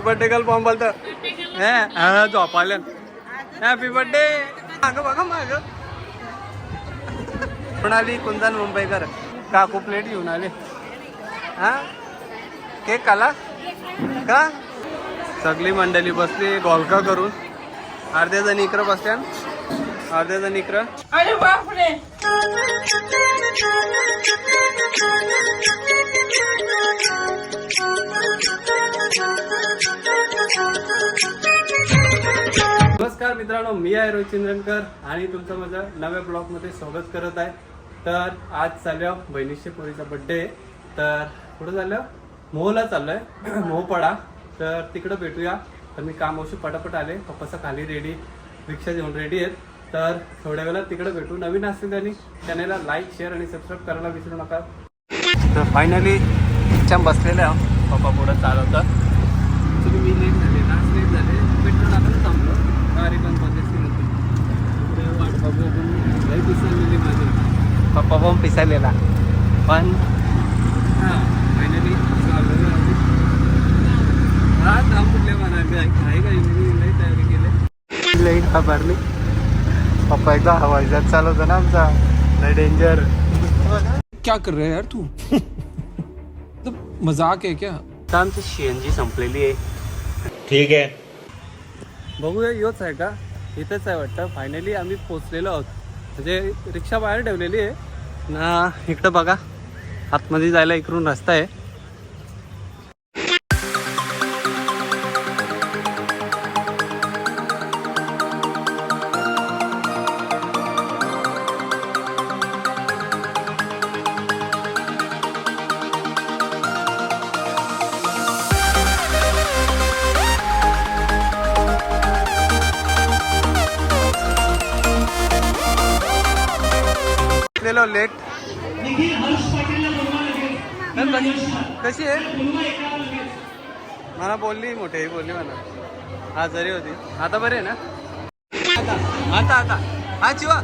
Birthday girl form बोलत झोपाल्या. Happy birthday. माग बघा माग म्हणाली कुंदन मुंबईकर काकू प्लेट घेऊन आले. हा केक आला का? सगळी मंडळी बसली गोलका करून. अर्ध्या जण इकडं बसल्या, अर्ध्या जण इकडं. अरे बापरे. नमस्कार मित्रांनो, मी आहे रोहित चिंद्रनकर आणि तुमचं माझ्या नव्या ब्लॉग मध्ये स्वागत करत आहे. तर आज चालल्या बहिणीच्या पोरीचा बर्थडे. तर कुठं चाललं? मोहला चाललोय, मोहपाडा. तर तिकडं भेटूया. तर मी कामावशी पटापट आले. पप्पाचा खाली रेडी, रिक्षा घेऊन रेडी आहेत. तर थोड्या वेळात तिकडे भेटू. नवीन असतील त्यांनी चॅनलला लाईक, शेअर आणि सबस्क्राईब करायला विसरू नका. तर फायनली छान बसलेलं आहे. पप्पा पुढं चालवतं. तुम्ही मी लेट झाले, लास्ट लेट झाले. पेट्रोल टाकायला थांबलो. गाडी पण पद्धतशीर होती. पुढे वाट बघू लई पिसालेली माझी. पप्पा पण पिसालेला. पण हां फायनली हा थांबले म्हणाले. आहे का लई तयारी केली, लई घाबरली. पप्पा एकदा हवाईजात चालवतो ना आमचा, लई डेंजर. क्या कर रहे हैं यार तू? मजाक आहे क्या? आता आमची CNG संपलेली आहे. ठीक आहे, बघूया योच आहे का, इथंच आहे वाटतं. फायनली आम्ही पोचलेलो आहोत. म्हणजे रिक्षा बाहेर ठेवलेली आहे ना. इकडं बघा, आतमध्ये जायला इकडून रस्ता आहे. लेट. कशी आहे? मला बोलली, मोठी बोलली मला आजारी होती. आता बरे आहे ना? आता आता हा चिवा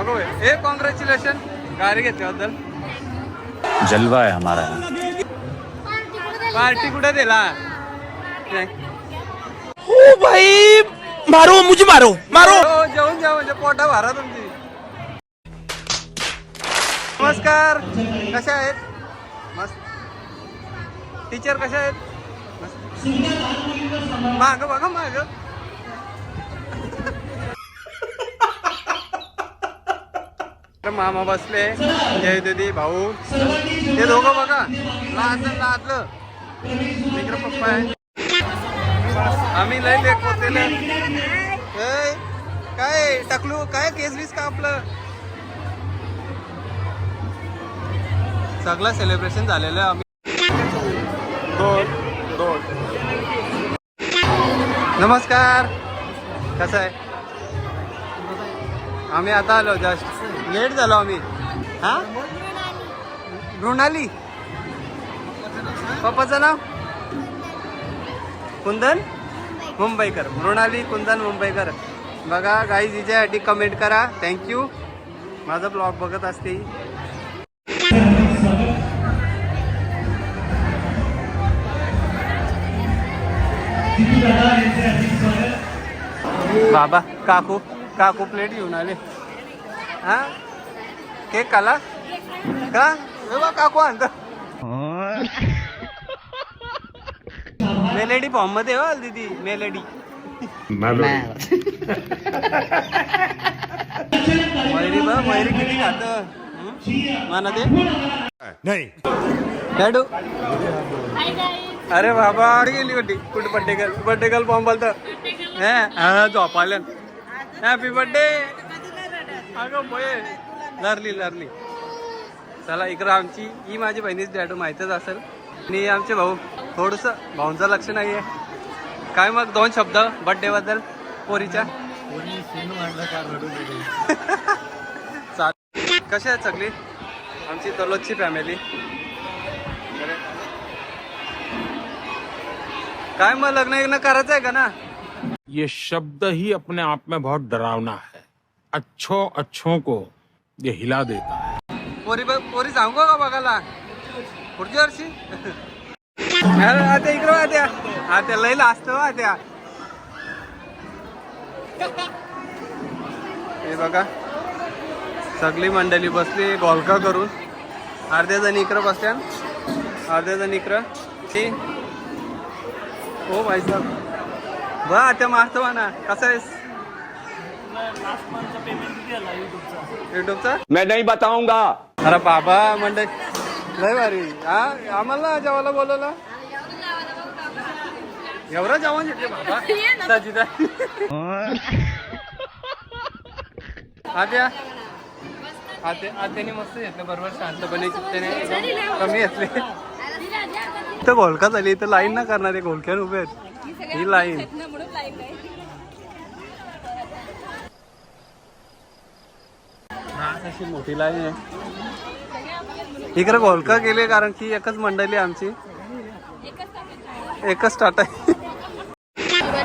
अगो ए कॉंग्रॅच्युलेशन गाडी घेतल्याबद्दल. जलवा आहे हमारा. पार्टी कुठे दिला? ओ भाई मारो, मुझे मारो मारो. जेवून जा म्हणजे पोटा भरा तुमची. नमस्कार, कशा आहेत? मस्त. टीचर कशा आहेत? मस्त. माग बघा माग. मामा बसले, जय दीदी भाऊ हे दोघं बघा. लादलं तिकडे पप्पा आहे. आम्ही लय लेट पोचलेले. काय टाकलू? काय केस का आपलं? सगळं सेलिब्रेशन झालेलं आहे. आम्ही दोन. नमस्कार, कसं आहे? आम्ही आता आलो, जस्ट लेट झालो आम्ही. हा मृणाली, पप्पाचं नाव कुंदन मुंबईकर. मृणाली कुंदन मुंबईकर. बघा गाईज, हिच्यासाठी कमेंट करा. थँक्यू. माझा ब्लॉग बघत असते. बाबा काकू प्लेट घेऊन आले. हा केक आला का? काकू आणत मेलेडी फॉर्म मध्ये हो दीदी. मेलेडी मयुरी बघ, मयुरी किती खात म्हणा ते नाही. डॅडू. अरे बाबा गेली कुठे कुठे बर्थडे गर्ल फॉर्म बोलत झोपाल्या. Happy birthday. अगं बोय लरली. चला इकडं आमची ही माझी बहिणीच डॅडू माहितच असेल. आणि आमचे भाऊ, थोडस भाऊंचं लक्ष नाहीये. काय मग दोन शब्द बर्थडे बद्दल पोरीच्या? कशा आहेत सगळी आमची तलोदची फॅमिली? काय मग लग्न करायचं आहे का ना? ये शब्द ही अपने आप में बहुत डरावना है. अच्छों को ये हिला देता है. पोरी सांगू का बघायला? पुढच्या वर्षी आता इकडं आत्या आत्या लईला असतो आत्या. हे बघा सगळी मंडळी बसली गोलका करून. अर्ध्या जण इकडं बसत्या अर्ध्या जण इकडं. हो भाई साहेब बा आत्या मारतो म्हणा. कसा आहेस युट्यूबचा? मैं नहीं बताऊंगा. अरे बाबा मंडळ लय भारी. हा आम्हाला जेवायला बोलवलं. एवढं जेवण घेतले बाबा. आत्या आत्याने मस्त घेतलं बरोबर शांतपणे त्याने कमी घेतले. इथं घोलका झाली इथं लाईन ना करणारे घोलक्यान उभे आहेत. ही लाईन अशी मोठी लाईन आहे. इकडे घोलका गेले कारण की एकच मंडळी आमची एकच टाटा आहे.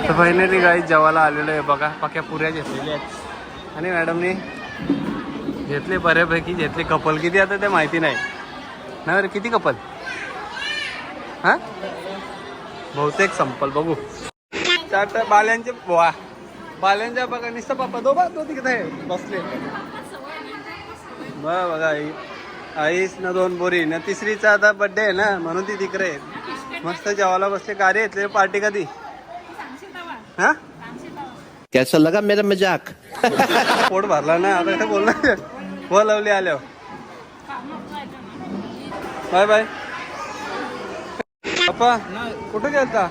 तर फायनली गाई जेवायला आलेलो आहे बघा. पक्या पुऱ्या घेतलेल्या आहेत आणि मॅडमने घेतले बऱ्यापैकी घेतले. कपल किती आता ते माहिती नाही ना रे. किती कपल हा बहुतेक संपल बघू. टाटा बाल्यांचे वा बाल्यांच्या बघा निस्ता पापा तो तिकडे बसले बघा. आईस ना 2 बोरी ना तिसरीचा आता बर्थडे आहे ना म्हणून ती तिकडे मस्त जेवायला बसले. कार्य घेतले पार्टी कधी हा कैसा लगा मेरा मजाक? पोट भरला ना आता काय बोलणार. हो लवली आल्यावर बाय बाय. पप्पा कुठे गेलता?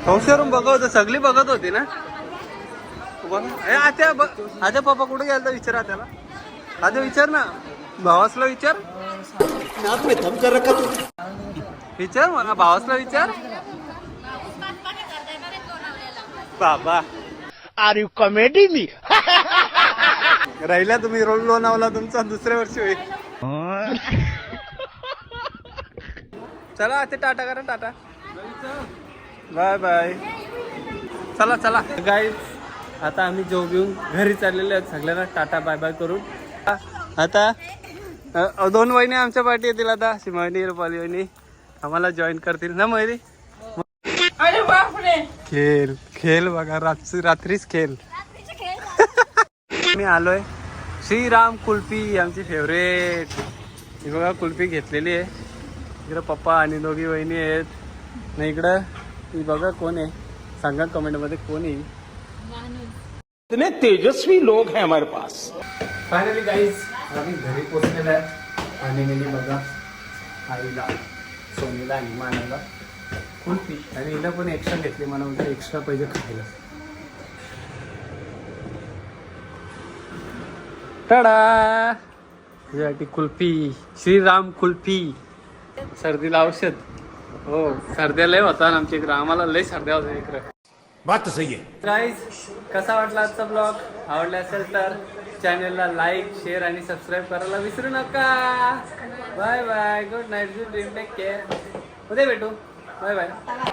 हौशरून बघत होतं सगळी बघत होती ना. आता पप्पा कुठे गेलता विचारा त्याला. आता विचार ना भावासला विचार. विचार मला भावासला विचार. बाबा आर यू कॉमेडी मी? राहिला तुम्ही रोल लोणावला तुमचा दुसऱ्या वर्षी होईल. चला आता टाटा करा. Tata bye bye. चला चला गाईज आता आम्ही जेव घेऊन घरी चाललेले आहेत. सगळ्यांना टाटा बाय बाय करून. आता 2 वहिनी आमच्या पार्टी येतील आता. सिमावणी रुपाली वहिनी आम्हाला जॉईन करतील ना मैरी. खेळ खेळ बघा रात्रीच खेळ. मी आलोय श्रीराम कुल्फी आमची फेवरेट. ही बघा कुल्फी घेतलेली आहे. इकडं पप्पा आणि दोघी वहिनी आहेत ना. इकडं ही बघा कोण आहे सांगा कमेंट मध्ये कोण आहे. इतने तेजस्वी लोग हैं हमारे पास. फायनली गाईज आम्ही घरी पोचलेलो आहे आणि मी बघा आईला सोनीला आणि मानाला कुल्फी आणि हिला पण एक्स्ट्रा घेतली. मला म्हणजे एक्स्ट्रा पाहिजे खायला. टाडा तुझ्यासाठी कुल्फी श्रीराम कुल्फी. सर्दीला औषध. हो सर्द्या लय होता आमच्या इकडं. आम्हाला लय सर्द्या होत्या इकडं. बात तो सही है. गाईज कसा वाटला आजचा ब्लॉग? आवडला असेल तर चॅनलला लाईक शेअर आणि सबस्क्राईब करायला विसरू नका. Bye bye. Good night. Good dream. Take care. उद्या भेटू. Bye bye.